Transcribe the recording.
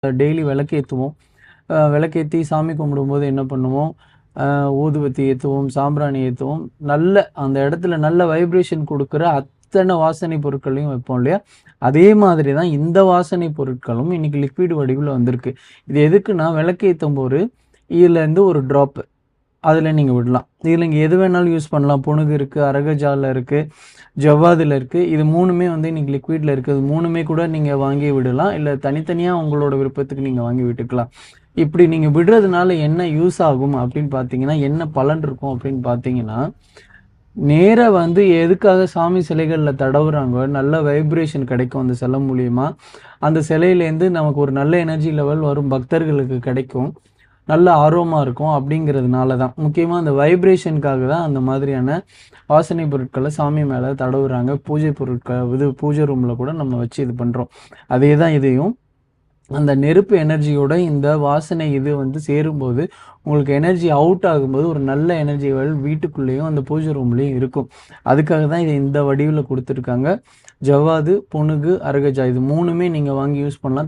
Daily விளக்கேத்துவோம். விளக்கேத்தி சாமி கும்பிடும்போது என்ன பண்ணுவோம், ஊதுபத்தி ஏத்துவோம், சாம்பிராணி ஏத்துவோம். நல்ல அந்த இடத்துல நல்ல வைப்ரேஷன் குடுக்குற அத்தன வாசனை பொருட்களையும் வைப்போம் இல்லையா? அதே மாதிரி தான் இந்த வாசனை பொருட்களும் இன்னைக்கு லிக்விட் வடிவில வந்திருக்கு. இது எதுக்குன்னா, விளக்கேத்தும்போது இதுலேருந்து ஒரு ட்ராப் அதில நீங்க விடலாம். இதில நீங்க எது வேணாலும் யூஸ் பண்ணலாம். புனுகு இருக்கு, அரகஜால இருக்கு, ஜவ்வாதுல இருக்கு. இது 3மே வந்து இன்னைக்கு லிக்விட்ல இருக்கு. இது 3மே கூட நீங்க வாங்கி விடலாம். இல்ல தனித்தனியா உங்களோட விருப்பத்துக்கு நீங்க வாங்கி விட்டுக்கலாம். இப்படி நீங்க விடுறதுனால என்ன யூஸ் ஆகும் அப்படின்னு பார்த்தீங்கன்னா, என்ன பலன் இருக்கும் அப்படின்னு பார்த்தீங்கன்னா, நேரா வந்து எதுக்காக சாமி சிலைகள்ல தடவுறாங்க, நல்ல வைப்ரேஷன் கிடைக்கும் அந்த சிலை மூலியமா. அந்த சிலையிலேருந்து நமக்கு ஒரு நல்ல எனர்ஜி லெவல் வரும் பக்தர்களுக்கு கிடைக்கும். நல்ல ஆர்வமா இருக்கும் அப்படிங்கிறதுனால தான். முக்கியமா அந்த வைப்ரேஷனுக்காக தான் அந்த மாதிரியான வாசனை பொருட்கள சாமி மேல தடவுறாங்க. பூஜை பொருட்கள் இது பூஜை ரூம்ல கூட நம்ம வச்சு இது பண்றோம். அதே தான் இதையும். அந்த நெருப்பு எனர்ஜியோட இந்த வாசனை இது வந்து சேரும்போது, உங்களுக்கு எனர்ஜி அவுட் ஆகும்போது ஒரு நல்ல எனர்ஜி லெவல் வீட்டுக்குள்ளேயும், அந்த பூஜை ரூம்லயும் இருக்கும். அதுக்காக தான் இத இந்த வடிவில குடுத்துருக்காங்க. ஜவ்வாது, புனுகு, அரகஜா இது 3மே நீங்க வாங்கி யூஸ் பண்ணலாம்.